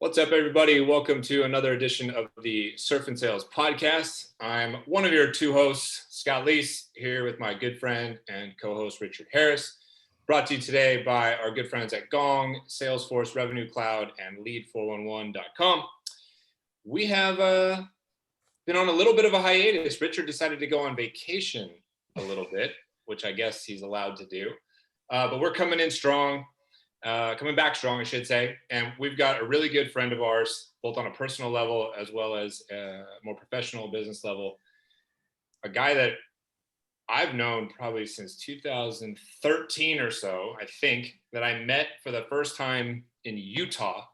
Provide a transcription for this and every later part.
What's up, everybody? Welcome to another edition of the Surf and Sales podcast. I'm one of your two hosts, Scott Leese, here with my good friend and co-host, Richard Harris. Brought to you today by our good friends at Gong, Salesforce, Revenue Cloud, and Lead411.com. We have been on a little bit of a hiatus. Richard decided to go on vacation a little bit, which I guess he's allowed to do. But we're coming in strong. Coming back strong, I should say. And we've got a really good friend of ours, both on a personal level as well as a more professional business level. A guy that I've known probably since 2013 or so, I think, that I met for the first time in Utah.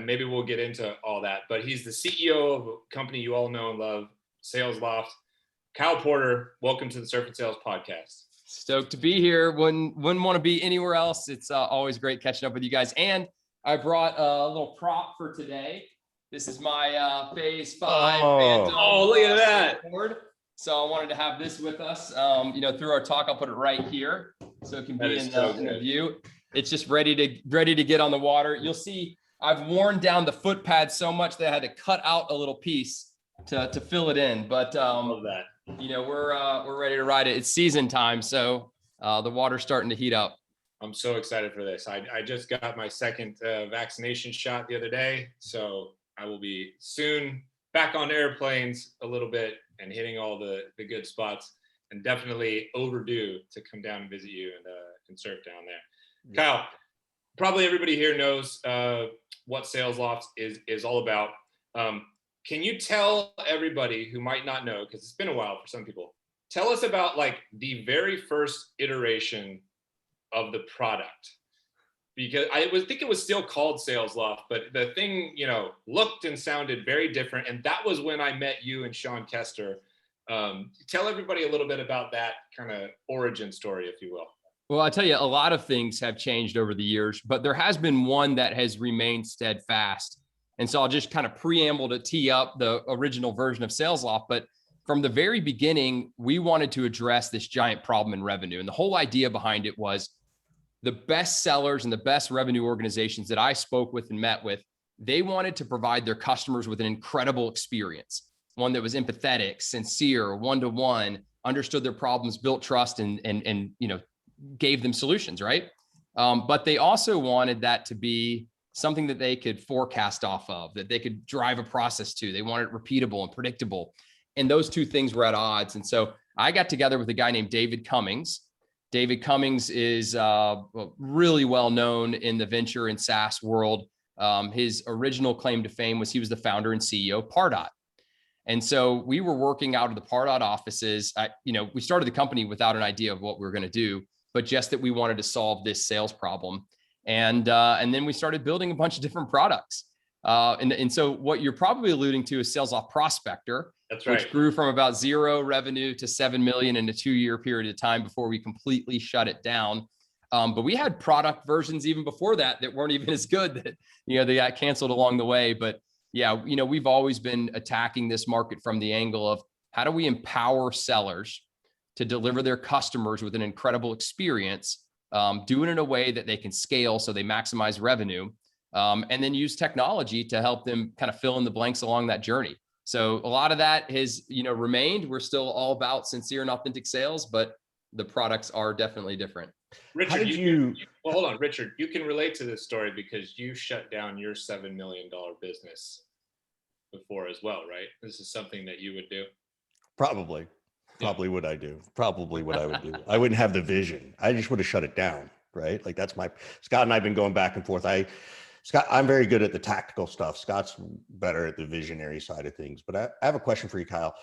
Maybe we'll get into all that. But he's the CEO of a company you all know and love, Salesloft. Kyle Porter, welcome to the Surf and Sales podcast. Stoked to be here. Wouldn't want to be anywhere else. It's always great catching up with you guys. And I brought a little prop for today. This is my Phase 5 Phantom. Oh, look at that. Board. So I wanted to have this with us. Through our talk, I'll put it right here so it can be in the view. It's just ready to get on the water. You'll see I've worn down the foot pad so much that I had to cut out a little piece to fill it in. But love that. We're ready to ride it. It's season time, so the water's starting to heat up. I'm so excited for this. I just got my second vaccination shot the other day, so I will be soon back on airplanes a little bit and hitting all the good spots, and definitely overdue to come down and visit you and surf down there. Yeah. Kyle, probably everybody here knows what Salesloft is all about. Can you tell everybody who might not know, because it's been a while for some people, tell us about like the very first iteration of the product? Because I think it was still called Salesloft, but the thing, looked and sounded very different. And that was when I met you and Sean Kester. Tell everybody a little bit about that kind of origin story, if you will. Well, I'll tell you, a lot of things have changed over the years, but there has been one that has remained steadfast. And so I'll just kind of preamble to tee up the original version of Salesloft. But from the very beginning, we wanted to address this giant problem in revenue. And the whole idea behind it was the best sellers and the best revenue organizations that I spoke with and met with, they wanted to provide their customers with an incredible experience, one that was empathetic, sincere, one-to-one, understood their problems, built trust, and gave them solutions, right? But they also wanted that to be something that they could forecast off of, that they could drive a process to. They wanted it repeatable and predictable. And those two things were at odds. And so I got together with a guy named David Cummings. David Cummings is really well known in the venture and SaaS world. His original claim to fame was he was the founder and CEO of Pardot. And so we were working out of the Pardot offices. We started the company without an idea of what we were going to do, but just that we wanted to solve this sales problem. And then we started building a bunch of different products. And so what you're probably alluding to is Salesloft Prospector. That's right. Which grew from about 0 revenue to 7 million in a 2-year period of time before we completely shut it down. But we had product versions even before that weren't even as good that, they got canceled along the way. But yeah, we've always been attacking this market from the angle of how do we empower sellers to deliver their customers with an incredible experience, do it in a way that they can scale so they maximize revenue, and then use technology to help them kind of fill in the blanks along that journey. So a lot of that has, remained. We're still all about sincere and authentic sales, but the products are definitely different. Richard, well, hold on, Richard, you can relate to this story because you shut down your $7 million business before as well, right? This is something that you would do. Probably what I do. Probably what I would do. I wouldn't have the vision. I just would have shut it down, right? Like that's Scott and I've been going back and forth. Scott, I'm very good at the tactical stuff. Scott's better at the visionary side of things. But I have a question for you, Kyle.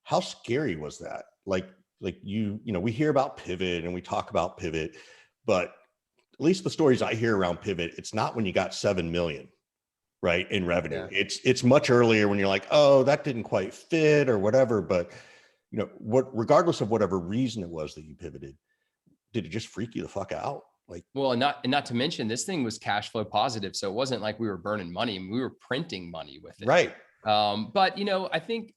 How scary was that? Like we hear about pivot and we talk about pivot, but at least the stories I hear around pivot, it's not when you got 7 million, right, in revenue. Yeah. It's much earlier when you're like, oh, that didn't quite fit or whatever. But regardless of whatever reason it was that you pivoted, did it just freak you the fuck out? Well, and not to mention this thing was cash flow positive. So it wasn't like we were burning money. I mean, we were printing money with it. Right. But I think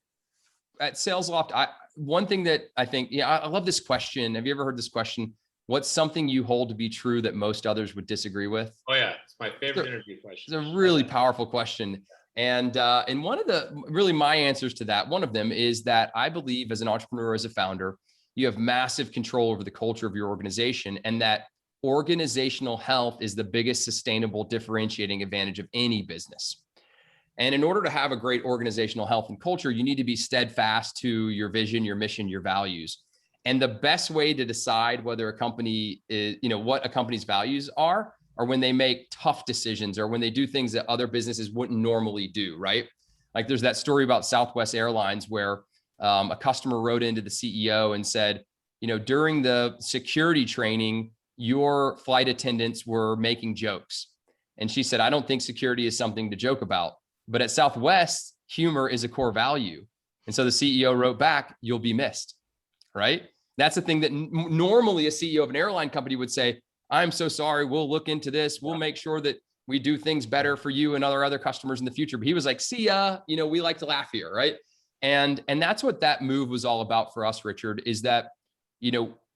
at Salesloft, one thing that I think, I love this question. Have you ever heard this question? What's something you hold to be true that most others would disagree with? Oh yeah. It's my favorite interview question. It's a really powerful question. And one of the really my answers to that, one of them is that I believe as an entrepreneur, as a founder, you have massive control over the culture of your organization, and that organizational health is the biggest sustainable differentiating advantage of any business. And in order to have a great organizational health and culture, you need to be steadfast to your vision, your mission, your values. And the best way to decide whether a company is, what a company's values are when they make tough decisions or when they do things that other businesses wouldn't normally do, right? Like there's that story about Southwest Airlines where a customer wrote into the CEO and said, during the security training, your flight attendants were making jokes. And she said, I don't think security is something to joke about, but at Southwest, humor is a core value. And so the CEO wrote back, you'll be missed, right? That's the thing that normally a CEO of an airline company would say, I'm so sorry, we'll look into this. We'll make sure that we do things better for you and other customers in the future. But he was like, see ya, we like to laugh here, right? And that's what that move was all about for us, Richard, is that,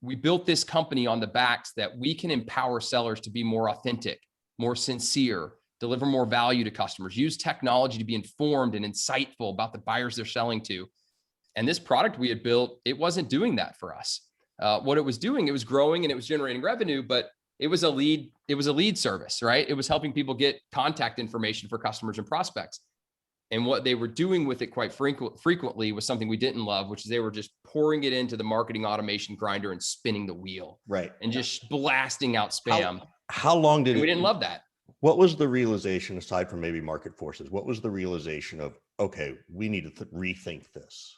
we built this company on the backs that we can empower sellers to be more authentic, more sincere, deliver more value to customers, use technology to be informed and insightful about the buyers they're selling to. And this product we had built, it wasn't doing that for us. What it was doing, it was growing and it was generating revenue, but it was a lead service, right? It was helping people get contact information for customers and prospects. And what they were doing with it quite frequently was something we didn't love, which is they were just pouring it into the marketing automation grinder and spinning the wheel. Right. And just blasting out spam. How long did we didn't love that. What was the realization, aside from maybe market forces, what was the realization of, okay, we need to rethink this?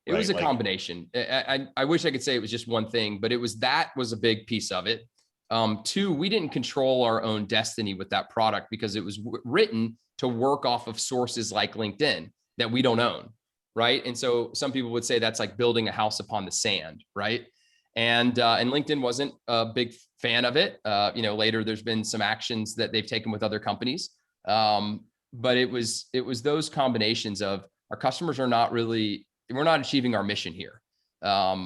It was a combination. I wish I could say it was just one thing, but that was a big piece of it. Two, we didn't control our own destiny with that product because it was written to work off of sources like LinkedIn that we don't own, right? And so some people would say that's like building a house upon the sand, right? And LinkedIn wasn't a big fan of it. Later there's been some actions that they've taken with other companies, but it was those combinations of our customers are not really, we're not achieving our mission here,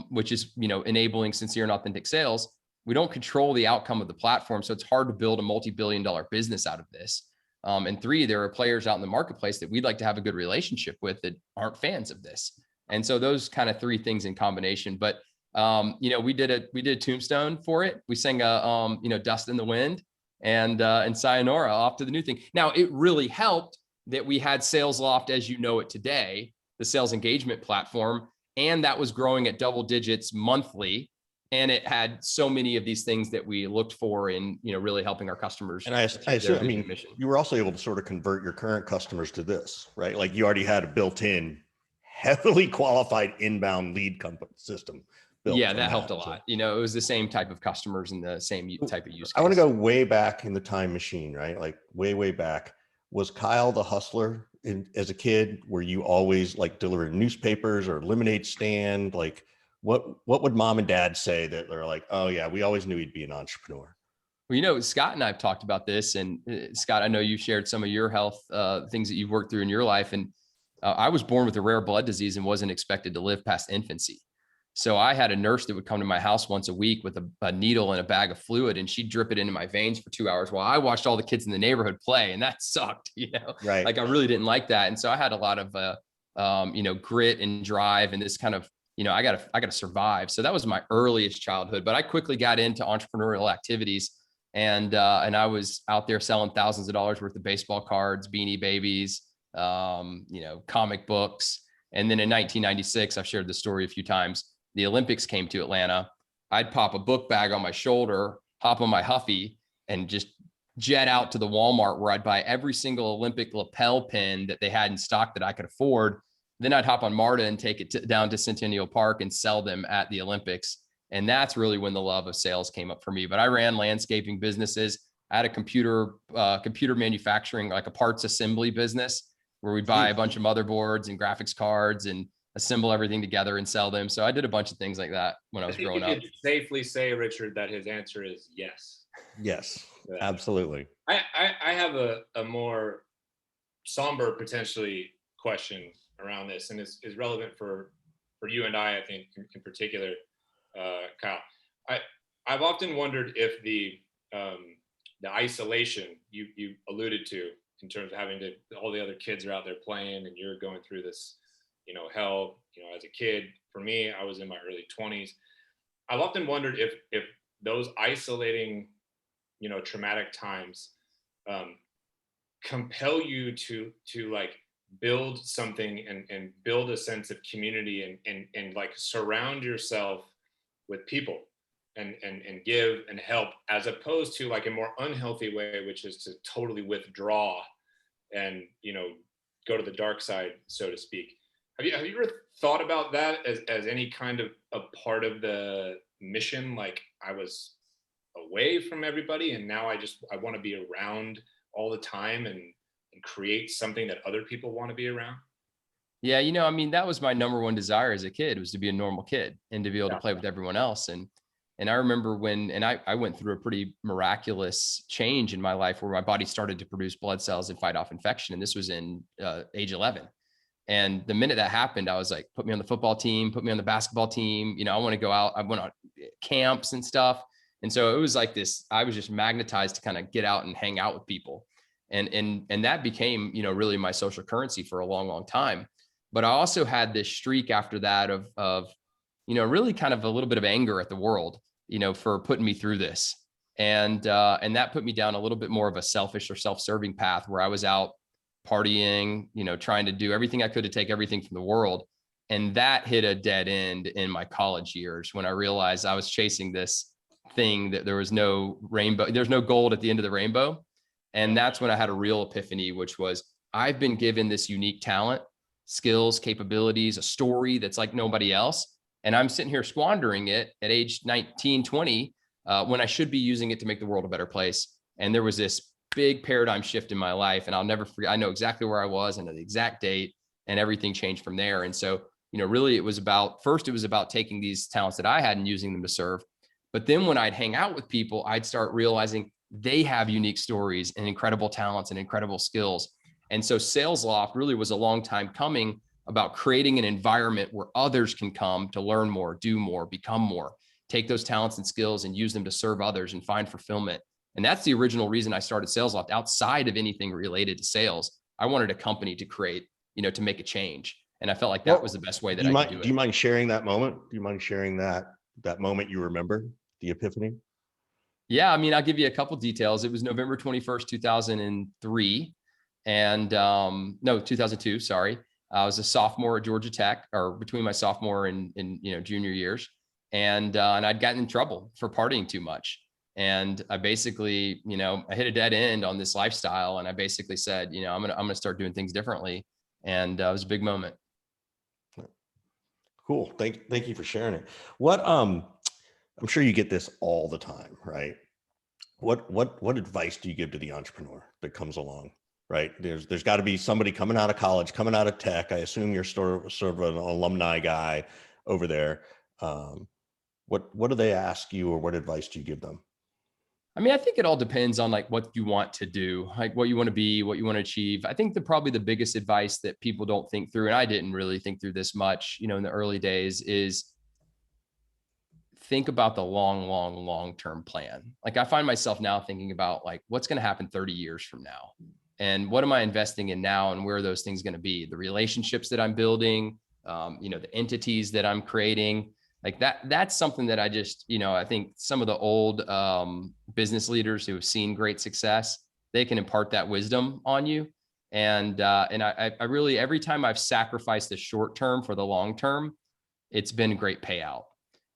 which is enabling sincere and authentic sales. We don't control the outcome of the platform, so it's hard to build a multi-billion-dollar business out of this. And three, there are players out in the marketplace that we'd like to have a good relationship with that aren't fans of this. And so those kind of three things in combination. But we did a tombstone for it. We sang Dust in the Wind and Sayonara off to the new thing. Now it really helped that we had Salesloft as you know it today, the sales engagement platform, and that was growing at double digits monthly. And it had so many of these things that we looked for in, really helping our customers. And I assume, you were also able to sort of convert your current customers to this, right? Like you already had a built-in, heavily qualified inbound lead system. Yeah, that helped a lot. It was the same type of customers and the same type of use case. I want to go way back in the time machine, right? Like way back. Was Kyle the hustler as a kid? Were you always like delivering newspapers or lemonade stand? Like what would mom and dad say that they're like, oh yeah, we always knew he'd be an entrepreneur? Well, Scott and I have talked about this, and Scott, I know you shared some of your health things that you've worked through in your life. And I was born with a rare blood disease and wasn't expected to live past infancy. So I had a nurse that would come to my house once a week with a needle and a bag of fluid, and she'd drip it into my veins for 2 hours while I watched all the kids in the neighborhood play. And that sucked, right. Like I really didn't like that. And so I had a lot of, grit and drive and this kind of, I gotta survive. So that was my earliest childhood, but I quickly got into entrepreneurial activities and I was out there selling thousands of dollars worth of baseball cards, Beanie Babies, comic books. And then in 1996, I've shared the story a few times. The Olympics came to Atlanta. I'd pop a book bag on my shoulder, hop on my Huffy, and just jet out to the Walmart where I'd buy every single Olympic lapel pin that they had in stock that I could afford. Then I'd hop on MARTA and take it down to Centennial Park and sell them at the Olympics. And that's really when the love of sales came up for me. But I ran landscaping businesses. I had a computer manufacturing, like a parts assembly business where we'd buy a bunch of motherboards and graphics cards and assemble everything together and sell them. So I did a bunch of things like that when I was growing up. You could safely say, Richard, that his answer is yes. Yes, absolutely. I have a more somber, potentially, question around this, and is relevant for you and I think, in particular, Kyle. I've often wondered if the the isolation you alluded to, in terms of having to, all the other kids are out there playing and you're going through this, hell, as a kid. For me, I was in my early 20s. I've often wondered if those isolating, traumatic times compel you to like build something and build a sense of community and like surround yourself with people and give and help, as opposed to like a more unhealthy way, which is to totally withdraw and go to the dark side, so to speak. Have you ever thought about that as any kind of a part of the mission? Like, I was away from everybody and now I want to be around all the time and create something that other people want to be around. Yeah, I mean, that was my number one desire as a kid, was to be a normal kid and to be able to play with everyone else. And I remember I went through a pretty miraculous change in my life where my body started to produce blood cells and fight off infection. And this was in age 11. And the minute that happened, I was like, put me on the football team, put me on the basketball team. I want to go out. I went on camps and stuff. And so it was like this, I was just magnetized to kind of get out and hang out with people. And that became, really my social currency for a long, long time. But I also had this streak after that of really kind of a little bit of anger at the world, for putting me through this. And that put me down a little bit more of a selfish or self-serving path where I was out partying, trying to do everything I could to take everything from the world. And that hit a dead end in my college years when I realized I was chasing this thing that there was no rainbow, there's no gold at the end of the rainbow. And that's when I had a real epiphany, which was, I've been given this unique talent, skills, capabilities, a story that's like nobody else. And I'm sitting here squandering it at age 19, 20, when I should be using it to make the world a better place. And there was this big paradigm shift in my life. And I'll never forget, I know exactly where I was and the exact date, and everything changed from there. And so, really it was about taking these talents that I had and using them to serve. But then when I'd hang out with people, I'd start realizing they have unique stories and incredible talents and incredible skills. And so Salesloft really was a long time coming about creating an environment where others can come to learn more, do more, become more, take those talents and skills and use them to serve others and find fulfillment. And that's the original reason I started Salesloft. Outside of anything related to sales, I wanted a company to create, to make a change. And I felt like that was the best way that I could do it. Do you mind sharing that moment? Do you mind sharing that moment you remember, the epiphany? Yeah, I mean, I'll give you a couple details. It was November 21st, 2003. And no, 2002, sorry. I was a sophomore at Georgia Tech, or between my sophomore and junior years. And I'd gotten in trouble for partying too much. And I basically, I hit a dead end on this lifestyle. And I basically said, I'm going to start doing things differently. And it was a big moment. Cool. Thank you for sharing it. What, I'm sure you get this all the time, right? What advice do you give to the entrepreneur that comes along, right? There's got to be somebody coming out of college, coming out of tech. I assume you're sort of an alumni guy over there. What do they ask you, or what advice do you give them? I mean, I think it all depends on like what you want to do, like what you want to be, what you want to achieve. I think probably the biggest advice that people don't think through, and I didn't really think through this much, in the early days, is think about the long-term plan. Like, I find myself now thinking about like, what's going to happen 30 years from now? And what am I investing in now? And where are those things going to be? The relationships that I'm building, the entities that I'm creating, like that's something that I just, I think some of the old business leaders who have seen great success, they can impart that wisdom on you. And I really, every time I've sacrificed the short term for the long term, it's been a great payout.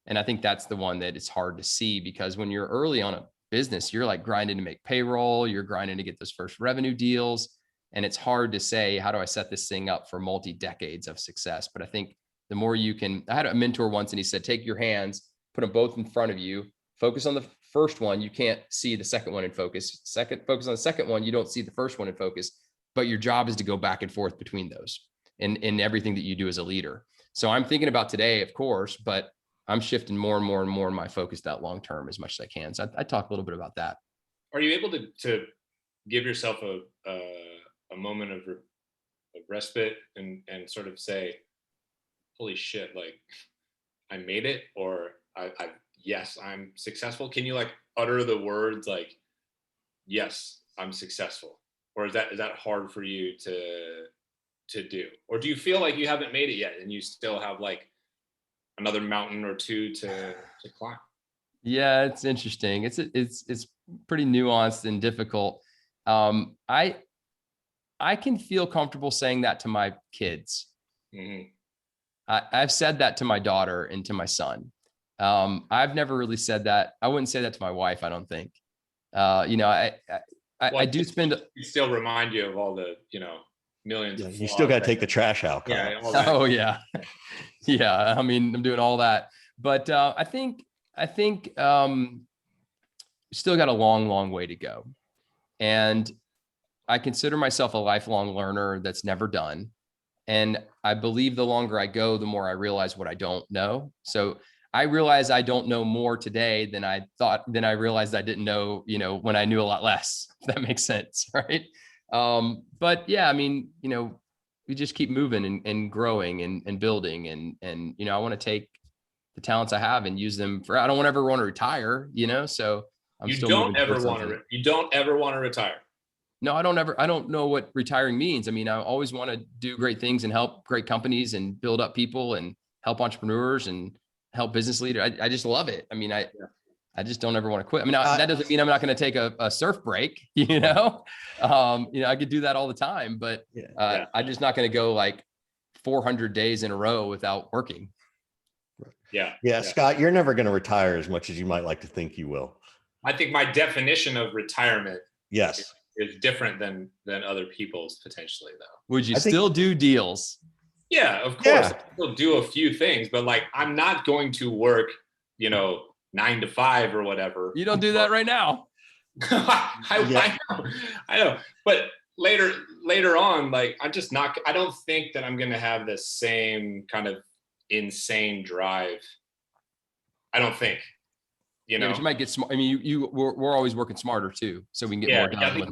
And I think that's the one that it's hard to see, because when you're early on a business, you're like grinding to make payroll, you're grinding to get those first revenue deals. And it's hard to say, how do I set this thing up for multi-decades of success? But I think the more you can, I had a mentor once and he said, take your hands, put them both in front of you, focus on the first one. You can't see the second one in focus. Focus on the second one. You don't see the first one in focus, but your job is to go back and forth between those in everything that you do as a leader. So I'm thinking about today, of course, but I'm shifting more and more in my focus that long-term as much as I can. So I talk a little bit about that. Are you able to give yourself a moment of respite and sort of say, holy shit, like I made it, or yes, I'm successful? Can you like utter the words like, yes, I'm successful? Or is that hard for you to do? Or do you feel like you haven't made it yet and you still have like another mountain or two to climb? Yeah, it's interesting. It's pretty nuanced and difficult. I can feel comfortable saying that to my kids. Mm-hmm. I've said that to my daughter and to my son. I've never really said that. I wouldn't say that to my wife, I don't think. I do spend. You still remind you of all the, millions. Yeah, of you still got to flaws take the trash out, Kyle. Yeah. All that. Oh yeah, yeah. I mean, I'm doing all that, but I think still got a long way to go, and I consider myself a lifelong learner that's never done. And I believe the longer I go, the more I realize what I don't know. So I realize I don't know more today than I realized I didn't know, when I knew a lot less, if that makes sense. Right. But yeah, I mean, we just keep moving and growing and building. And, I want to take the talents I have and use them I don't ever want to retire, so I'm you still don't moving ever towards want something. to, you don't ever want to retire. No, I don't know what retiring means. I mean, I always want to do great things and help great companies and build up people and help entrepreneurs and help business leaders. I just love it. I mean, I just don't ever want to quit. I mean, that doesn't mean I'm not going to take a surf break, I could do that all the time, but I'm just not going to go like 400 days in a row without working. Yeah. Scott, you're never going to retire as much as you might like to think you will. I think my definition of retirement Yes. is different than other people's potentially though. Would you still do deals? Yeah, of course. I still do a few things, but like I'm not going to work, 9 to 5 or whatever. You don't do that right now. I know. But later on, like I don't think that I'm going to have the same kind of insane drive. I don't think, but you might get smart. I mean, we're always working smarter too, so we can get more done. I think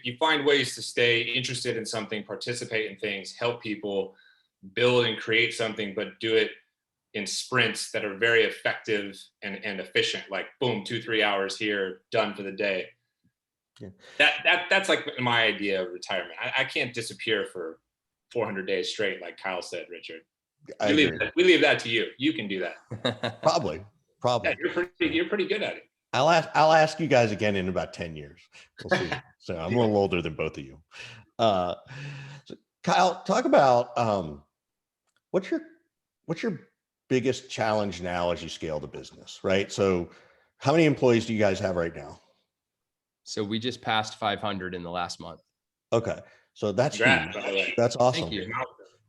you find ways to stay interested in something, participate in things, help people, build and create something, but do it in sprints that are very effective and efficient. Like boom, 2-3 hours here, done for the day. Yeah. That's like my idea of retirement. I can't disappear for 400 days straight, like Kyle said, Richard. We leave that to you. You can do that. Probably. Yeah, you're pretty good at it. I'll ask you guys again in about 10 years. We'll see. So I'm a little older than both of you. So Kyle, talk about what's your biggest challenge now as you scale the business, right? So how many employees do you guys have right now? So we just passed 500 in the last month. Okay. So that's huge. That's awesome. Thank you.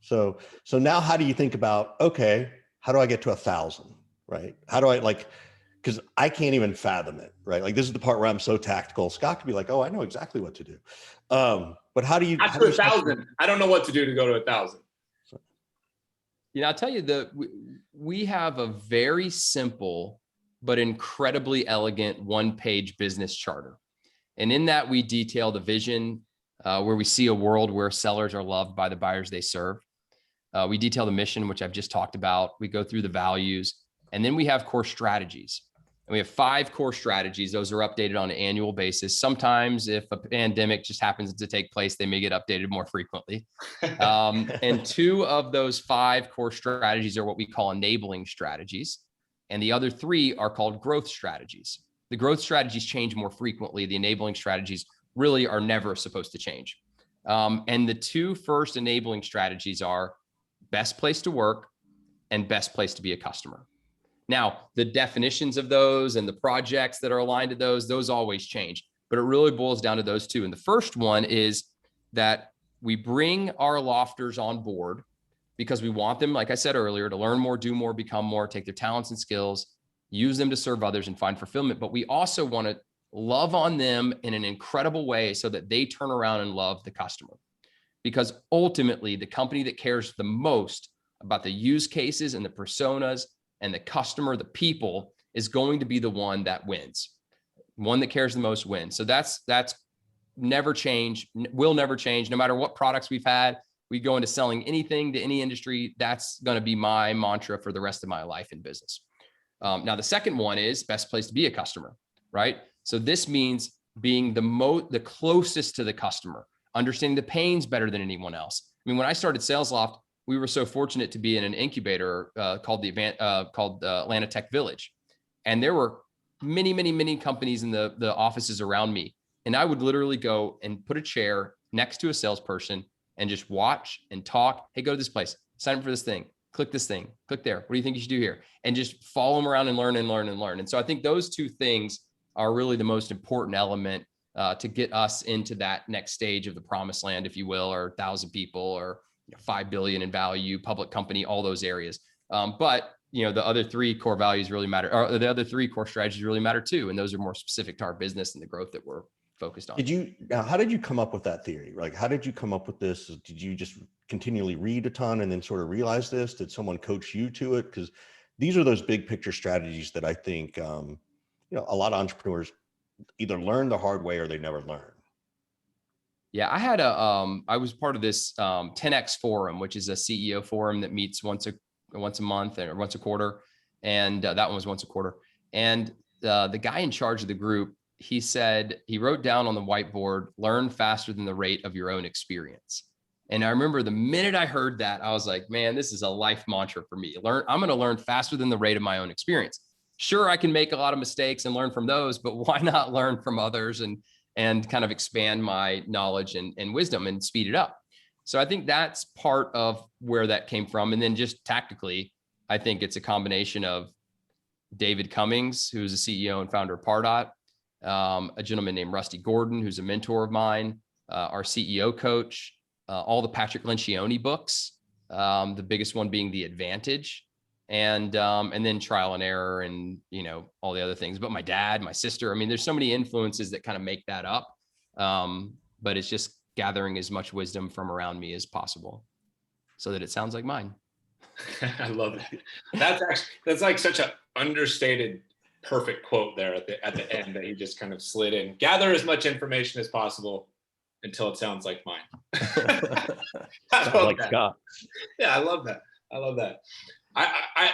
So now how do you think about, okay, how do I get to 1,000? Right? How do I because I can't even fathom it, right? Like this is the part where I'm so tactical. Scott could be like, oh, I know exactly what to do. But how do you? Not to 1,000. I don't know what to do to go to 1,000. I'll tell you we have a very simple but incredibly elegant one-page business charter. And in that we detail the vision where we see a world where sellers are loved by the buyers they serve. We detail the mission, which I've just talked about. We go through the values. And then we have core strategies. And we have 5 core strategies. Those are updated on an annual basis. Sometimes if a pandemic just happens to take place, they may get updated more frequently. And 2 of those 5 core strategies are what we call enabling strategies. And the other 3 are called growth strategies. The growth strategies change more frequently. The enabling strategies really are never supposed to change. And the 2 first enabling strategies are best place to work and best place to be a customer. Now, the definitions of those and the projects that are aligned to those always change, but it really boils down to those 2. And the first one is that we bring our lofters on board because we want them, like I said earlier, to learn more, do more, become more, take their talents and skills, use them to serve others and find fulfillment. But we also want to love on them in an incredible way so that they turn around and love the customer. Because ultimately, the company that cares the most about the use cases and the personas and the customer, the people, is going to be the one that wins. One that cares the most wins. So that's never change, will never change. No matter what products we've had, we go into selling anything to any industry. That's going to be my mantra for the rest of my life in business. Now, the second one is best place to be a customer, right? So this means being the closest to the customer, understanding the pains better than anyone else. I mean, when I started SalesLoft, we were so fortunate to be in an incubator called Atlanta Tech Village. And there were many, many, many companies in the offices around me. And I would literally go and put a chair next to a salesperson and just watch and talk. Hey, go to this place, sign up for this thing, click this thing, click there. What do you think you should do here? And just follow them around and learn and learn and learn. And so I think those two things are really the most important element to get us into that next stage of the promised land, if you will, or 1,000 people or 5 billion in value, public company, all those areas. But the other three core values really matter, or the other three core strategies really matter too. And those are more specific to our business and the growth that we're focused on. How did you come up with that theory? Like, how did you come up with this? Did you just continually read a ton and then sort of realize this? Did someone coach you to it? Because these are those big picture strategies that I think, a lot of entrepreneurs either learn the hard way or they never learn. Yeah, I was part of this 10X forum, which is a CEO forum that meets once a month or once a quarter. And that one was once a quarter. And the guy in charge of the group, he said, he wrote down on the whiteboard, learn faster than the rate of your own experience. And I remember the minute I heard that, I was like, man, this is a life mantra for me. I'm going to learn faster than the rate of my own experience. Sure, I can make a lot of mistakes and learn from those, but why not learn from others and kind of expand my knowledge and wisdom and speed it up? So I think that's part of where that came from. And then just tactically, I think it's a combination of David Cummings, who's the CEO and founder of Pardot, a gentleman named Rusty Gordon, who's a mentor of mine, our CEO coach, all the Patrick Lencioni books, the biggest one being The Advantage, and then trial and error and, all the other things. But my dad, my sister, I mean, there's so many influences that kind of make that up. But it's just gathering as much wisdom from around me as possible so that it sounds like mine. I love it. That's like such an understated, perfect quote there at the end that he just kind of slid in. Gather as much information as possible until it sounds like mine. Scott. Yeah, I love that. I love that.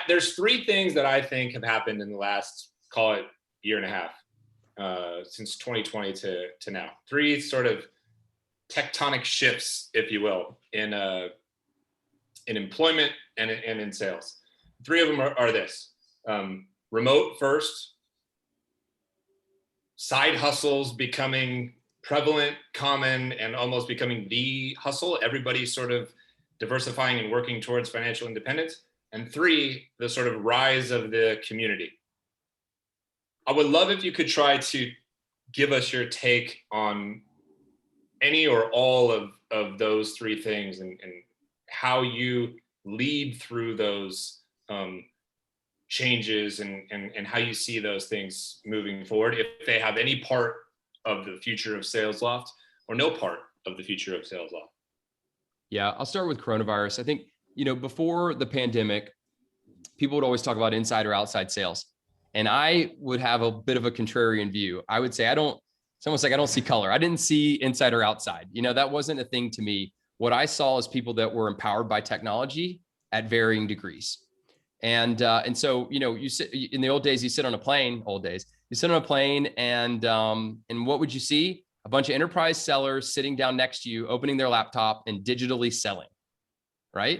There's three things that I think have happened in the last, call it year and a half, since 2020 to now. Three sort of tectonic shifts, if you will, in employment and in sales. Three of them are this: remote first, side hustles becoming prevalent, common, and almost becoming the hustle. Everybody's sort of diversifying and working towards financial independence. And three, the sort of rise of the community. I would love if you could try to give us your take on any or all of those three things and how you lead through those changes and how you see those things moving forward, if they have any part of the future of SalesLoft or no part of the future of SalesLoft. Yeah, I'll start with coronavirus. I think, before the pandemic, people would always talk about inside or outside sales. And I would have a bit of a contrarian view. I would say, it's almost like I don't see color. I didn't see inside or outside. That wasn't a thing to me. What I saw is people that were empowered by technology at varying degrees. And so, you sit in the old days, you sit on a plane, you sit on a plane and what would you see? A bunch of enterprise sellers sitting down next to you, opening their laptop and digitally selling, right?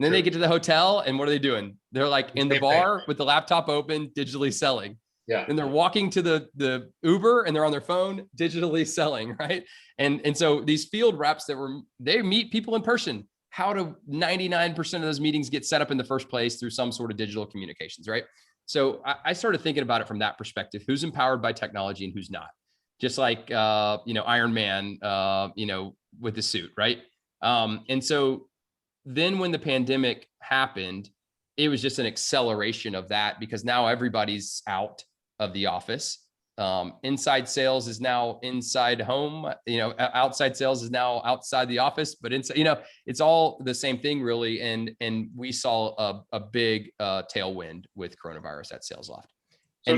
And then they get to the hotel and what are they doing? They're like in the bar with the laptop open, digitally selling. Yeah. And they're walking to the Uber and they're on their phone, digitally selling, right? And so these field reps they meet people in person. How do 99% of those meetings get set up in the first place? Through some sort of digital communications, right? So I started thinking about it from that perspective. Who's empowered by technology and who's not? Just like, Iron Man, with the suit, right? And so then when the pandemic happened, it was just an acceleration of that because now everybody's out of the office. Inside sales is now inside home, outside sales is now outside the office, but inside, it's all the same thing really. And we saw a big tailwind with coronavirus at SalesLoft. So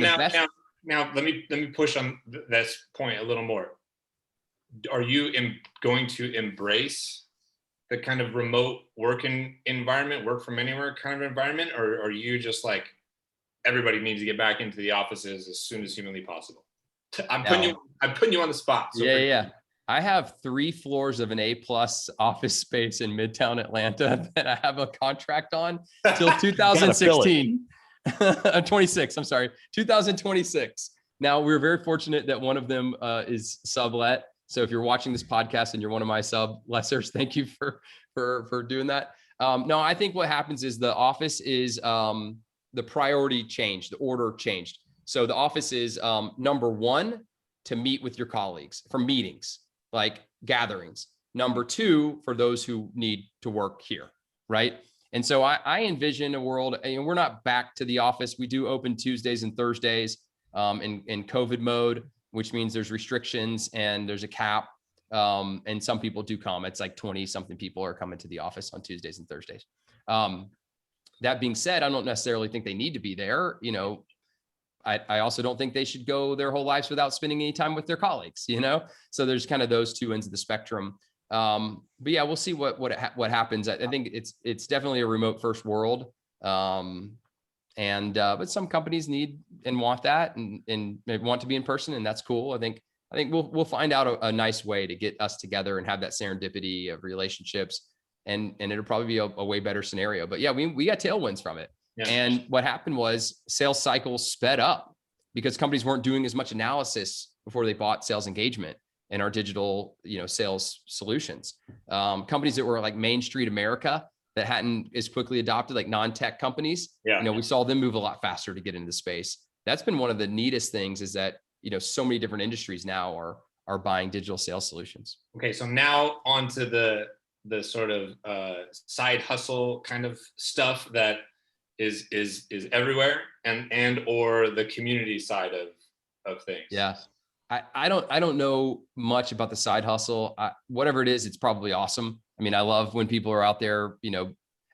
now let me push on this point a little more. Are you going to embrace the kind of remote working environment, work from anywhere kind of environment, or are you just like, everybody needs to get back into the offices as soon as humanly possible? I'm putting you on the spot. So yeah. I have 3 floors of an A+ office space in Midtown Atlanta that I have a contract on till 2016. 26. I'm sorry, 2026. Now we're very fortunate that one of them is sublet. So if you're watching this podcast and you're one of my sublessors, thank you for doing that. No, I think what happens is the office is the priority changed, the order changed. So the office is number 1 to meet with your colleagues for meetings, like gatherings. Number 2 for those who need to work here, right? And so I envision a world, and we're not back to the office. We do open Tuesdays and Thursdays in COVID mode, which means there's restrictions and there's a cap. And some people do come. It's like 20 something people are coming to the office on Tuesdays and Thursdays. That being said, I don't necessarily think they need to be there. You know, I also don't think they should go their whole lives without spending any time with their colleagues, you know? So there's kind of those 2 ends of the spectrum. But yeah, we'll see what happens. I think it's definitely a remote first world. But some companies need and want that and they want to be in person, and that's cool. I think we'll find out a nice way to get us together and have that serendipity of relationships, and it'll probably be a way better scenario. But yeah, we got tailwinds from it. Yeah. And what happened was sales cycles sped up because companies weren't doing as much analysis before they bought sales engagement and our digital, sales solutions. Companies that were like Main Street America that hadn't as quickly adopted, like non-tech companies, we saw them move a lot faster to get into the space. That's been one of the neatest things, is that, so many different industries now are buying digital sales solutions. Okay. So now onto the sort of side hustle kind of stuff that is everywhere and or the community side of things. Yeah. I don't know much about the side hustle. Whatever it is, it's probably awesome. I mean, I love when people are out there,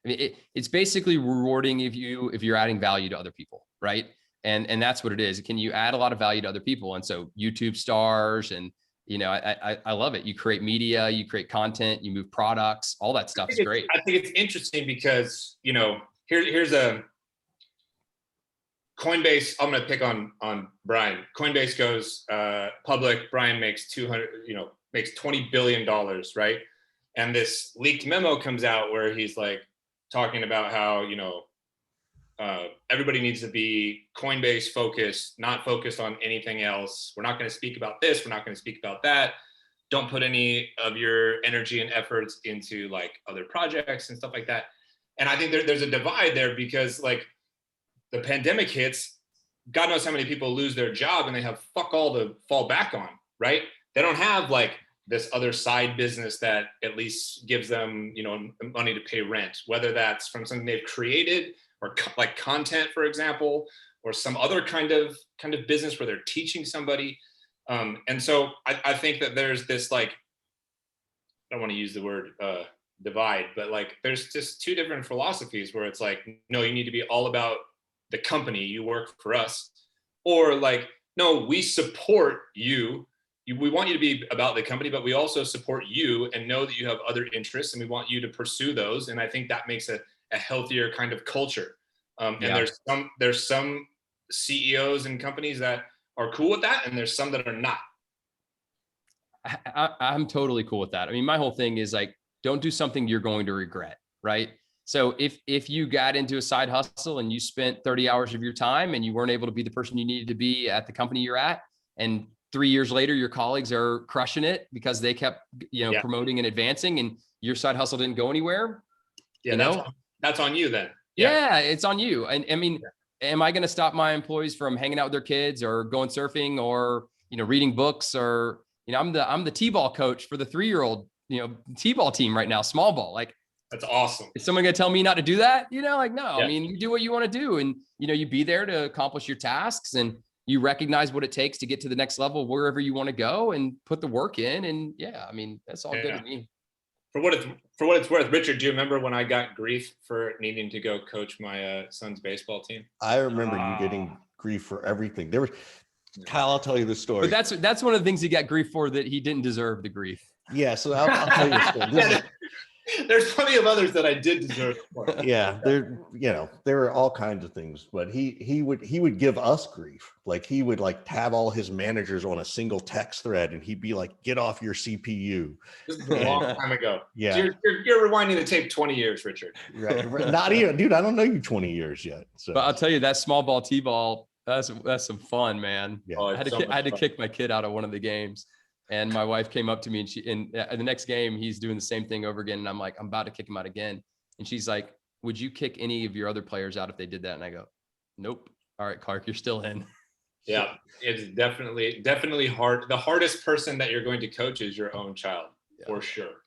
it's basically rewarding if you're adding value to other people, right? And that's what it is. Can you add a lot of value to other people? And so YouTube stars and, I love it. You create media, you create content, you move products, all that stuff is great. I think it's interesting because, here's a Coinbase. I'm going to pick on Brian. Coinbase goes public. Brian makes $20 billion, right? And this leaked memo comes out where he's like talking about how, everybody needs to be Coinbase focused, not focused on anything else. We're not going to speak about this. We're not going to speak about that. Don't put any of your energy and efforts into like other projects and stuff like that. And I think there's a divide there because like the pandemic hits, God knows how many people lose their job and they have fuck all to fall back on, right? They don't have like this other side business that at least gives them, money to pay rent, whether that's from something they've created or like content, for example, or some other kind of business where they're teaching somebody. And so I think that there's this like, I don't want to use the word divide, but like there's just 2 different philosophies where it's like, no, you need to be all about the company, you work for us, or like, no, we support you. We want you to be about the company, but we also support you and know that you have other interests and we want you to pursue those. And I think that makes a healthier kind of culture. And there's some CEOs and companies that are cool with that, and there's some that are not. I'm totally cool with that. I mean, my whole thing is like, don't do something you're going to regret, right? So if you got into a side hustle and you spent 30 hours of your time and you weren't able to be the person you needed to be at the company you're at, and 3 years later, your colleagues are crushing it because they kept, promoting and advancing, and your side hustle didn't go anywhere. Yeah, that's on you then. Yeah, it's on you. And I mean, am I going to stop my employees from hanging out with their kids or going surfing or, reading books or, I'm the T-ball coach for the 3-year-old, T-ball team right now, small ball. Like, that's awesome. Is someone going to tell me not to do that? No, I mean, you do what you want to do, and, you be there to accomplish your tasks, and you recognize what it takes to get to the next level, wherever you want to go, and put the work in. And yeah, I mean, that's all good to me. For what it's worth, Richard, do you remember when I got grief for needing to go coach my son's baseball team? I remember you getting grief for everything. Kyle, I'll tell you the story. But that's one of the things he got grief for, that he didn't deserve the grief. Yeah, so I'll tell you the story. There's plenty of others that I did deserve for. Yeah, there were all kinds of things, but he would give us grief. Like he would like have all his managers on a single text thread, and he'd be like, "Get off your CPU." This is a long time ago. Yeah, So you're rewinding the tape 20 years, Richard. right. Not even, dude. I don't know you 20 years yet. So, But I'll tell you, that small ball T-ball, that's some fun, man. yeah. Oh, I had it's to kick my kid out of one of the games. And my wife came up to me and the next game, he's doing the same thing over again. And I'm like, I'm about to kick him out again. And she's like, would you kick any of your other players out if they did that? And I go, nope. All right, Clark, you're still in. Yeah, it's definitely hard. The hardest person that you're going to coach is your own child, for sure.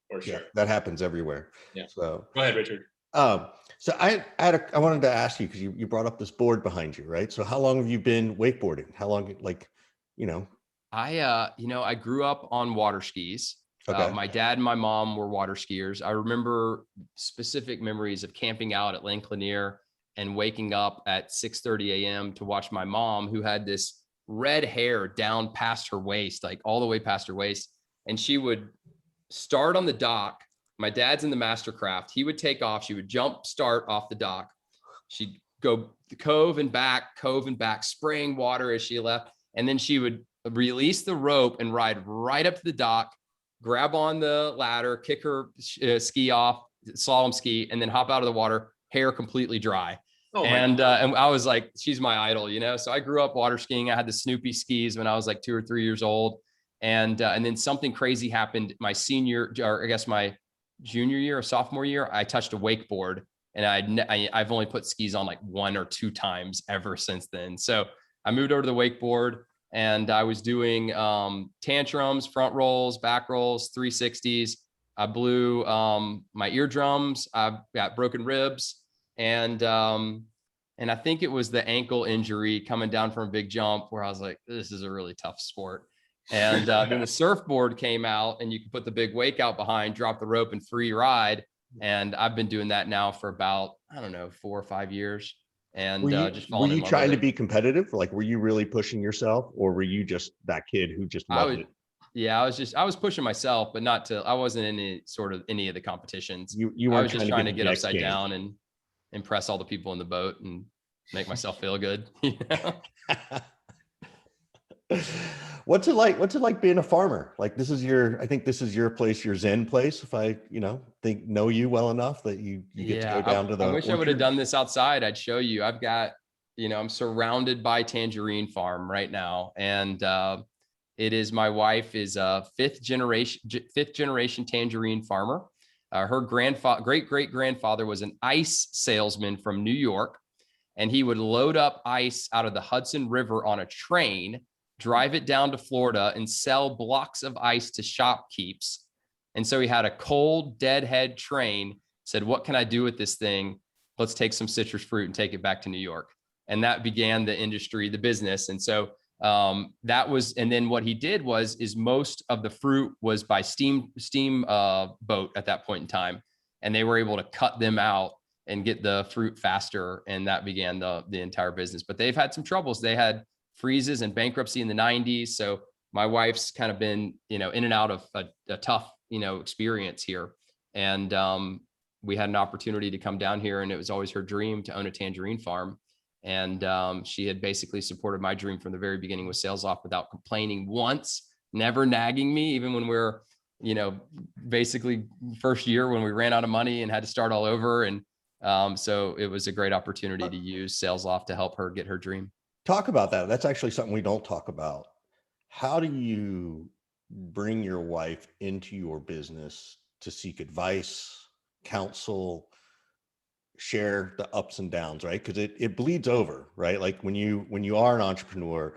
For sure. Yeah, that happens everywhere. Yeah. So go ahead, Richard. So I wanted to ask you, because you brought up this board behind you, right? So how long have you been wakeboarding? How long, like, I grew up on water skis. Okay. My dad and my mom were water skiers. I remember specific memories of camping out at Lake Lanier and waking up at 6:30 a.m. to watch my mom, who had this red hair down past her waist, like all the way past her waist. And she would start on the dock. My dad's in the Mastercraft. He would take off. She would jump start off the dock. She'd go cove and back, spraying water as she left. And then she would release the rope and ride right up to the dock, grab on the ladder, kick her ski off, slalom ski, and then hop out of the water, hair completely dry. Oh, and I was like, she's my idol, So I grew up water skiing. I had the Snoopy skis when I was like 2 or 3 years old. And then something crazy happened my senior, or I guess my junior year or sophomore year. I touched a wakeboard, and I've only put skis on like 1 or 2 times ever since then. So I moved over to the wakeboard, and I was doing tantrums, front rolls, back rolls, 360s. I blew my eardrums. I got broken ribs, and I think it was the ankle injury coming down from a big jump where I was like, this is a really tough sport. And then the surfboard came out, and you could put the big wake out behind, drop the rope, and free ride. And I've been doing that now for about, 4 or 5 years. And were you trying to be competitive? Like, were you really pushing yourself, or were you just that kid who just loved it? Yeah, I was pushing myself, but I wasn't in any of the competitions. You I was just trying to get upside down and impress all the people in the boat and make myself feel good. What's it like being a farmer? Like, I think this is your place, your Zen place. If I, know you well enough that you get to go down to the I wish orchard. I would have done this outside. I'd show you. I've got, I'm surrounded by tangerine farm right now. And it is, my wife is a fifth generation tangerine farmer. Her great grandfather was an ice salesman from New York, and he would load up ice out of the Hudson River on a train, drive it down to Florida, and sell blocks of ice to shopkeepers. And so he had a cold, deadhead train, said, what can I do with this thing? Let's take some citrus fruit and take it back to New York. And that began the industry, the business. And so and then what he did is most of the fruit was by steam boat at that point in time. And they were able to cut them out and get the fruit faster. And that began the entire business. But they've had some troubles. They had freezes and bankruptcy in the 90s. So my wife's kind of been, in and out of a tough, experience here. And we had an opportunity to come down here, and it was always her dream to own a tangerine farm. And she had basically supported my dream from the very beginning with Salesloft without complaining once, never nagging me, even when we were, basically first year when we ran out of money and had to start all over. And so it was a great opportunity to use Salesloft to help her get her dream. Talk about that. That's actually something we don't talk about. How do you bring your wife into your business to seek advice, counsel, share the ups and downs, right? Because it bleeds over, right? Like when you are an entrepreneur,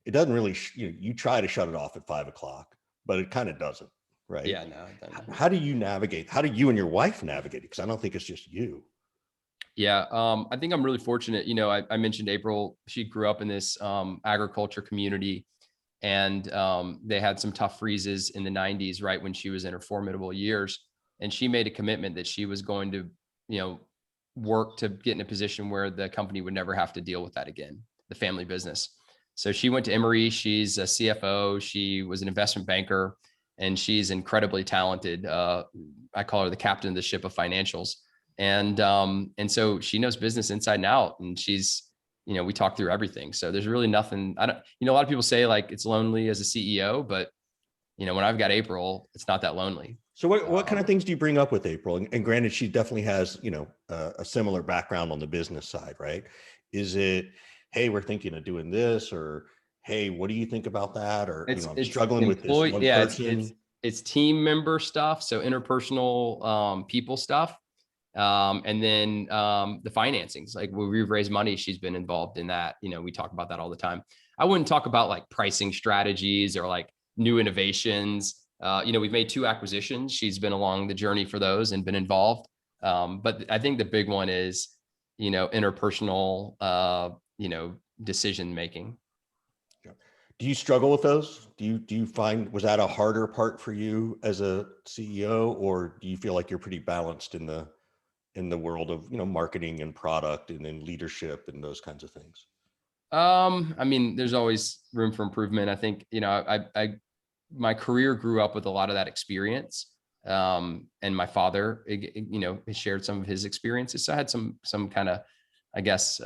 it doesn't really, you try to shut it off at 5 o'clock, but it kind of doesn't, right? Yeah, no. How do you navigate? How do you and your wife navigate it? Because I don't think it's just you. Yeah, I think I'm really fortunate. I mentioned April, she grew up in this agriculture community, and they had some tough freezes in the 90s, right when she was in her formidable years. And she made a commitment that she was going to, work to get in a position where the company would never have to deal with that again, the family business. So she went to Emory. She's a CFO. She was an investment banker. and she's incredibly talented. I call her the captain of the ship of financials. And so she knows business inside and out, and she's, we talk through everything. So there's really nothing, a lot of people say like it's lonely as a CEO, but when I've got April, it's not that lonely. So what kind of things do you bring up with April? And granted, she definitely has, a similar background on the business side, right? Is it, hey, we're thinking of doing this, or, hey, what do you think about that? Or, I'm struggling with this one person. It's team member stuff. So interpersonal people stuff. And then the financings, like when we've raised money, she's been involved in that. We talk about that all the time. I wouldn't talk about like pricing strategies or like new innovations. We've made 2 acquisitions. She's been along the journey for those and been involved. But I think the big one is, interpersonal, decision making. Do you struggle with those? Do you find, was that a harder part for you as a CEO, or do you feel like you're pretty balanced in the world of, marketing and product and then leadership and those kinds of things? There's always room for improvement. I think, my career grew up with a lot of that experience. And my father, has shared some of his experiences. So I had some kind of, I guess,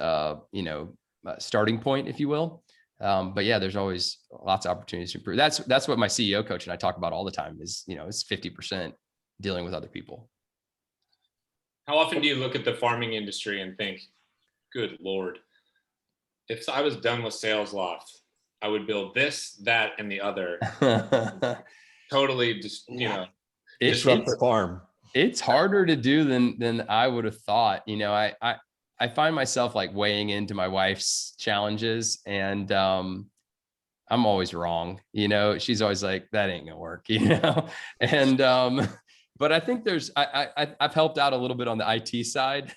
starting point, if you will. But yeah, there's always lots of opportunities to improve. That's what my CEO coach and I talk about all the time is, it's 50% dealing with other people. How often do you look at the farming industry and think, good Lord, if I was done with Salesloft, I would build this, that, and the other. Totally just, disrupt the farm. It's harder to do than I would have thought. I find myself like weighing into my wife's challenges, and I'm always wrong. She's always like, that ain't gonna work, and but I think I've helped out a little bit on the IT side,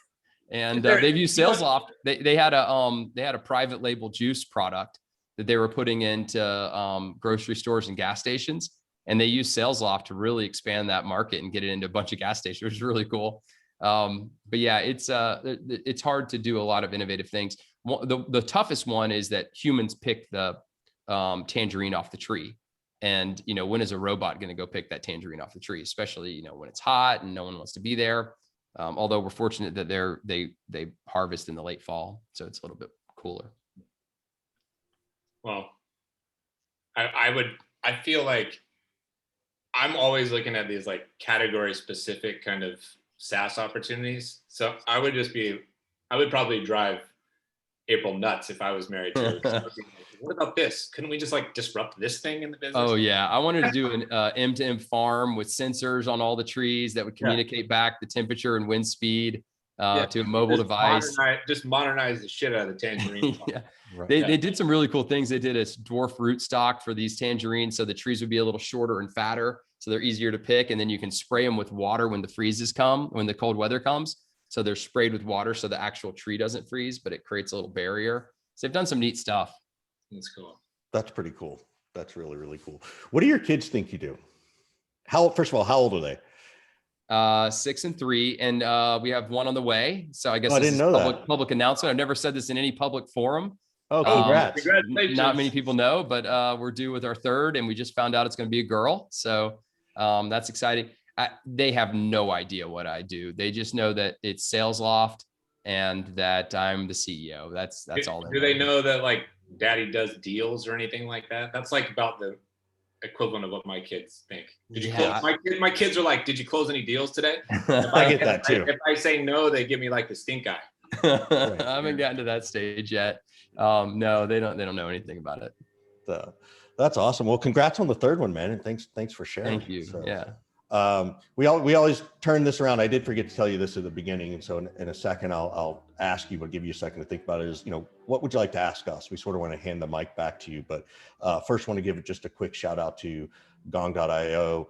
and they've used Salesloft. They had a private label juice product that they were putting into grocery stores and gas stations, and they used Salesloft to really expand that market and get it into a bunch of gas stations, which is really cool. But yeah, it's hard to do a lot of innovative things. The toughest one is that humans pick the tangerine off the tree. And, when is a robot going to go pick that tangerine off the tree, especially, when it's hot and no one wants to be there. Although we're fortunate that they harvest in the late fall. So it's a little bit cooler. Well, I feel like I'm always looking at these like category specific kind of SaaS opportunities. So I would probably drive April nuts if I was married to her. What about this? Couldn't we just like disrupt this thing in the business? Oh yeah. I wanted to do an M2M farm with sensors on all the trees that would communicate back the temperature and wind speed to a mobile device. Just modernize the shit out of the tangerine. Yeah. Right. They did some really cool things. They did a dwarf rootstock for these tangerines. So the trees would be a little shorter and fatter. So they're easier to pick. And then you can spray them with water when the freezes come, when the cold weather comes. So they're sprayed with water so the actual tree doesn't freeze, but it creates a little barrier. So they've done some neat stuff. That's cool. That's pretty cool. That's really, really cool. What do your kids think you do? First of all, how old are they? 6 and 3. And we have one on the way. So I guess I didn't know that. Public announcement. I've never said this in any public forum. Oh, congrats. Congratulations. Not many people know, but we're due with our 3rd, and we just found out it's going to be a girl. So that's exciting. They have no idea what I do. They just know that it's Salesloft and that I'm the CEO. That's all. Do they know that like daddy does deals or anything like that? That's like about the equivalent of what my kids think. Did you close? My kids are like, did you close any deals today? I get that too. If I say no, they give me like the stink eye. I haven't gotten to that stage yet. No, they don't know anything about it. So that's awesome. Well, congrats on the 3rd one, man. And thanks for sharing. Thank you. So, yeah. We always turn this around. I did forget to tell you this at the beginning. And so in a second, I'll ask you, but give you a second to think about it is, what would you like to ask us? We sort of want to hand the mic back to you, but first want to give just a quick shout out to Gong.io,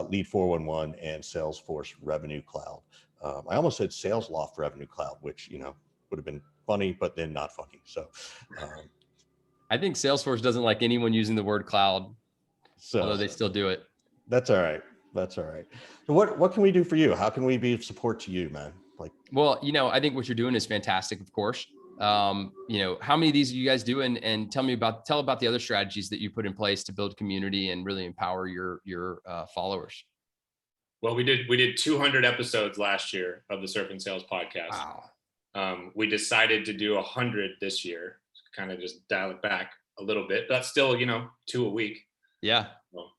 Lead 411 and Salesforce Revenue Cloud. I almost said Salesloft Revenue Cloud, which, would have been funny, but then not funny. So I think Salesforce doesn't like anyone using the word cloud, although they still do it. That's all right. That's all right. So what can we do for you? How can we be of support to you, man? Well, I think what you're doing is fantastic, of course. How many of these are you guys doing? And tell about the other strategies that you put in place to build community and really empower your followers. Well, we did 200 episodes last year of the Surf and Sales podcast. Wow. We decided to do 100 this year, kind of just dial it back a little bit. That's still, 2 a week. Yeah. Well,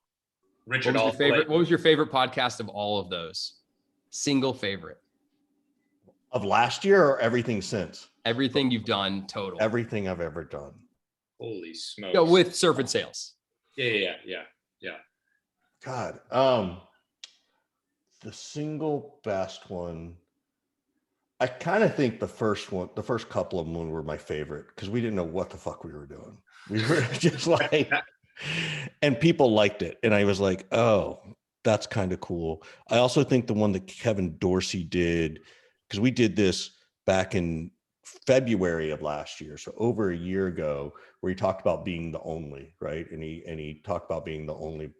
Richard, what was your favorite podcast of all of those? Single favorite of last year or everything since? Everything you've done total. Everything I've ever done. Holy smokes. Yeah, with Surf and Sales. Yeah. God. The single best one, I kind of think the first couple of them were my favorite because we didn't know what the fuck we were doing. We were just like, and people liked it. And I was like, oh, that's kind of cool. I also think the one that Kevin Dorsey did, because we did this back in February of last year. So over a year ago, where he talked about being the only, right. And he talked about being the only,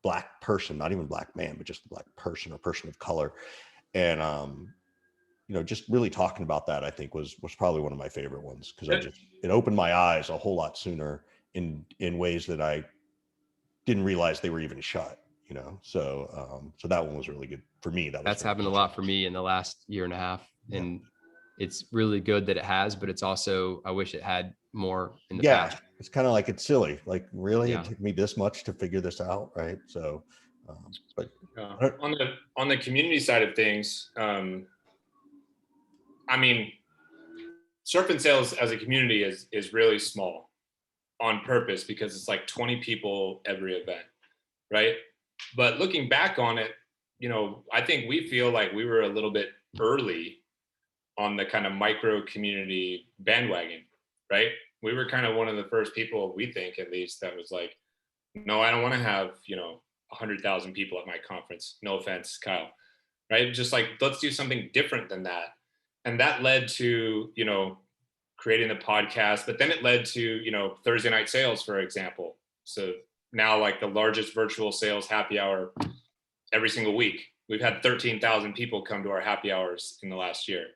Black person, not even Black man, but just a Black person or person of color. And, just really talking about that, I think was probably one of my favorite ones. Cause it opened my eyes a whole lot sooner in ways that I didn't realize they were even shut, So that one was really good for me. That's happened a lot for me in the last year and a half. And it's really good that it has, but it's also, I wish it had more in the past. It's kind of like, it's silly. Like, really, it took me this much to figure this out. Right. So, but on the community side of things, Surf and Sales as a community is really small on purpose because it's like 20 people every event. Right. But looking back on it, I think we feel like we were a little bit early on the kind of micro community bandwagon, right? We were kind of one of the first people, we think at least, that was like, no, I don't want to have, 100,000 people at my conference. No offense, Kyle, right? Just like, let's do something different than that. And that led to, creating the podcast, but then it led to, Thursday night sales, for example. So now like the largest virtual sales happy hour every single week. We've had 13,000 people come to our happy hours in the last year.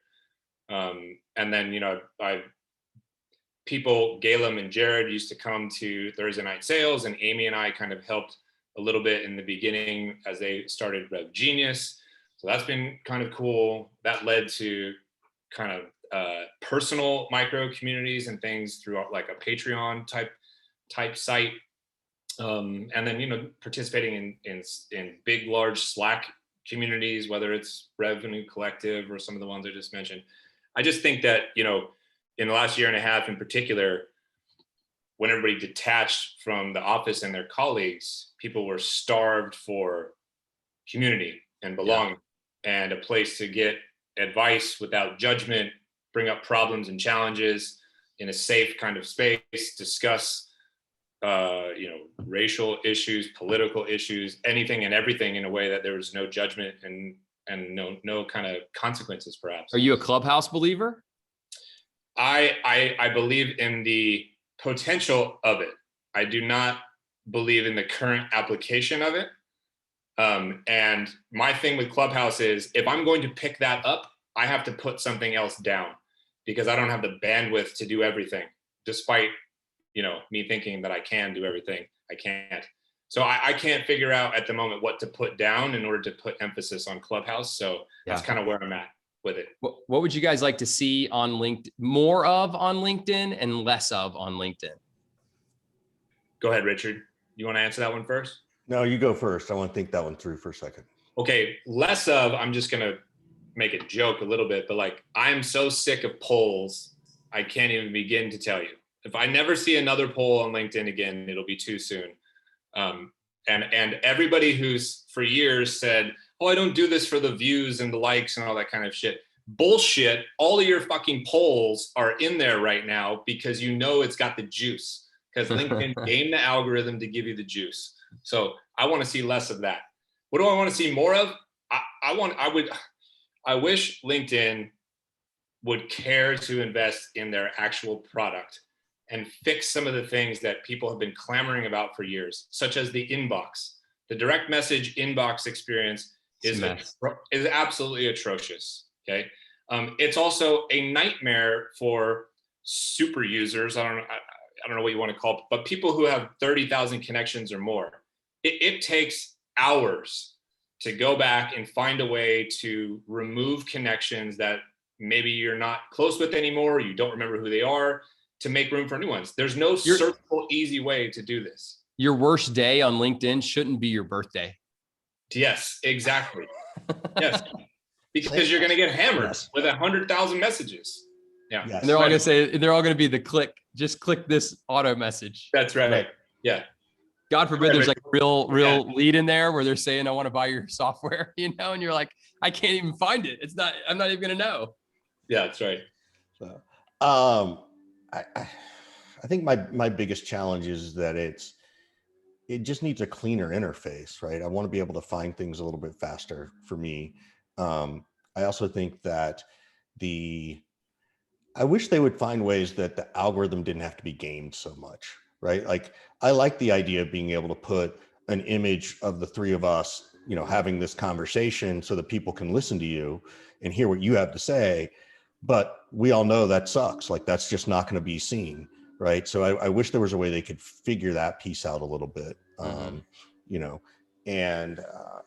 And then, Galem and Jared used to come to Thursday night sales, and Amy and I kind of helped a little bit in the beginning as they started Rev Genius. So that's been kind of cool. That led to kind of personal micro communities and things throughout like a Patreon type site. And then, participating in big, large Slack communities, whether it's Revenue Collective or some of the ones I just mentioned. I just think that, in the last year and a half in particular, when everybody detached from the office and their colleagues, people were starved for community and belonging and a place to get advice without judgment, bring up problems and challenges in a safe kind of space, discuss racial issues, political issues, anything and everything in a way that there was no judgment and no kind of consequences, perhaps. Are you a Clubhouse believer? I believe in the potential of it. I do not believe in the current application of it. And my thing with Clubhouse is if I'm going to pick that up, I have to put something else down because I don't have the bandwidth to do everything, despite me thinking that I can do everything. I can't. So I can't figure out at the moment what to put down in order to put emphasis on Clubhouse. So that's kind of where I'm at with it. What would you guys like to see on LinkedIn, more of on LinkedIn and less of on LinkedIn? Go ahead, Richard. You want to answer that one first? No, you go first. I want to think that one through for a second. Okay. Less of, I'm just going to make a joke a little bit, but like, I'm so sick of polls. I can't even begin to tell you. If I never see another poll on LinkedIn again, it'll be too soon. And everybody who's for years said, oh, I don't do this for the views and the likes and all that kind of shit. Bullshit. All of your fucking polls are in there right now because it's got the juice, because LinkedIn gamed the algorithm to give you the juice. So I want to see less of that. What do I want to see more of? I wish LinkedIn would care to invest in their actual product and fix some of the things that people have been clamoring about for years, such as the inbox. The direct message inbox experience is absolutely atrocious. Okay. It's also a nightmare for super users, I don't know what you want to call it, but people who have 30,000 connections or more, it takes hours to go back and find a way to remove connections that maybe you're not close with anymore, you don't remember who they are, to make room for new ones. There's no searchable, easy way to do this. Your worst day on LinkedIn shouldn't be your birthday. Yes, exactly. Yes, because you're going to get hammered with 100,000 messages. Yeah, Yes. And they're all going to say, they're all going to be just click this auto message. That's right. Yeah. God forbid there's like a real lead in there where they're saying, I want to buy your software, and you're like, I can't even find it. I'm not even going to know. Yeah, that's right. So, I think my biggest challenge is that it just needs a cleaner interface, right? I want to be able to find things a little bit faster for me. I also think that I wish they would find ways that the algorithm didn't have to be gamed so much, right? Like, I like the idea of being able to put an image of the three of us, having this conversation so that people can listen to you and hear what you have to say. But we all know that sucks. Like, that's just not going to be seen, right? So I wish there was a way they could figure that piece out a little bit, and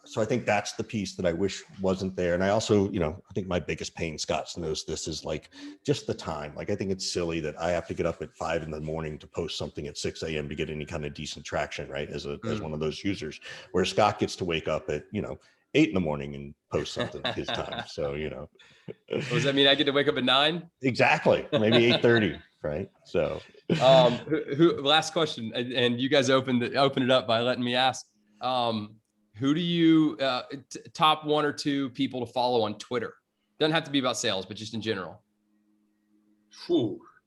so I think that's the piece that I wish wasn't there. And I also, I think my biggest pain, Scott knows this, is like just the time. Like, I think it's silly that I have to get up at 5 a.m. to post something at 6 a.m. to get any kind of decent traction, right? As one of those users, where Scott gets to wake up at, 8 a.m. and post something his time. So, Does that mean I get to wake up at 9? Exactly. Maybe 8:30. Right. So, last question, and you guys open it up by letting me ask, who do you, top 1 or 2 people to follow on Twitter? Doesn't have to be about sales, but just in general.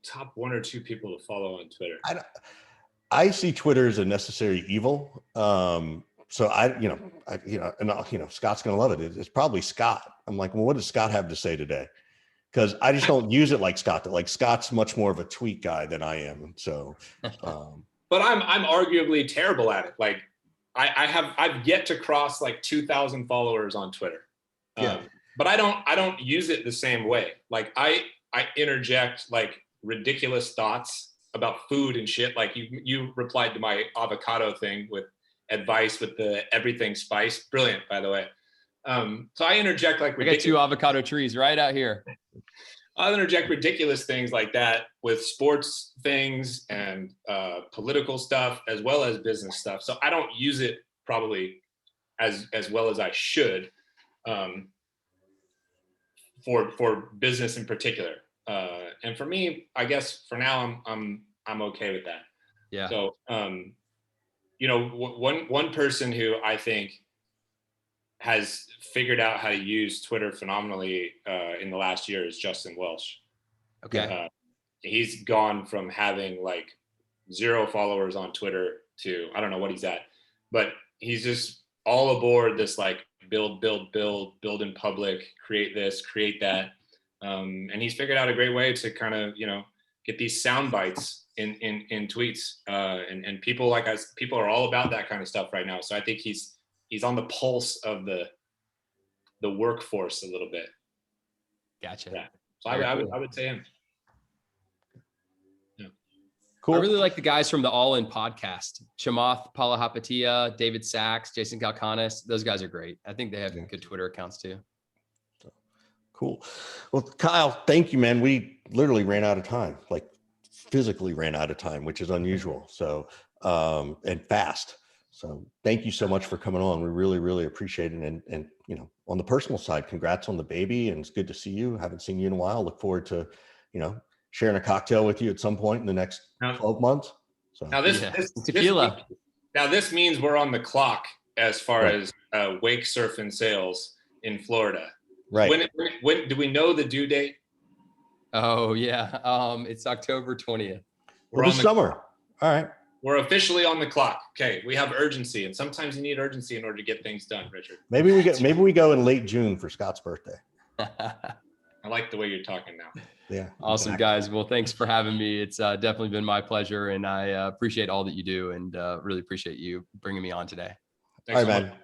Top 1 or 2 people to follow on Twitter. I see Twitter as a necessary evil. So Scott's going to love it. It's probably Scott. I'm like, well, what does Scott have to say today? Because I just don't use it like Scott. Like, Scott's much more of a tweet guy than I am. So, but I'm arguably terrible at it. Like, I've yet to cross like 2,000 followers on Twitter. But I don't use it the same way. Like, I interject like ridiculous thoughts about food and shit. Like, you replied to my avocado thing with advice with the everything spice. Brilliant, by the way. So I interject like ridiculous. I got 2 avocado trees right out here. I'll interject ridiculous things like that with sports things and political stuff, as well as business stuff. So I don't use it probably as well as I should for business in particular. And for me, I guess for now, I'm okay with that. Yeah. So one person who I think has figured out how to use Twitter phenomenally in the last year is Justin Welsh. Okay. He's gone from having like 0 followers on Twitter to, I don't know what he's at, but he's just all aboard this like build in public, create this, create that. And he's figured out a great way to kind of, get these sound bites in tweets. And people like us, people are all about that kind of stuff right now. So I think he's on the pulse of the workforce a little bit. Gotcha. Yeah. So I would say him. Yeah. Cool. I really like the guys from the All In podcast. Chamath Palihapitiya, David Sachs, Jason Kalkanis. Those guys are great. I think they have good Twitter accounts too. Cool. Well, Kyle, thank you, man. We literally ran out of time, like physically ran out of time, which is unusual. So, and fast. So thank you so much for coming on. We really, really appreciate it. And on the personal side, congrats on the baby. And it's good to see you. Haven't seen you in a while. Look forward to, sharing a cocktail with you at some point in the next 12 months. So now this tequila. This means we're on the clock as far as wake surf and sales in Florida. Right. When do we know the due date? Oh yeah. It's October 20th. We're on the summer. All right. We're officially on the clock. Okay, we have urgency, and sometimes you need urgency in order to get things done, Richard. Maybe we go in late June for Scott's birthday. I like the way you're talking now. Yeah. Awesome, exactly. Guys. Well, thanks for having me. It's definitely been my pleasure, and I appreciate all that you do, and really appreciate you bringing me on today. Thanks all right, so much. man.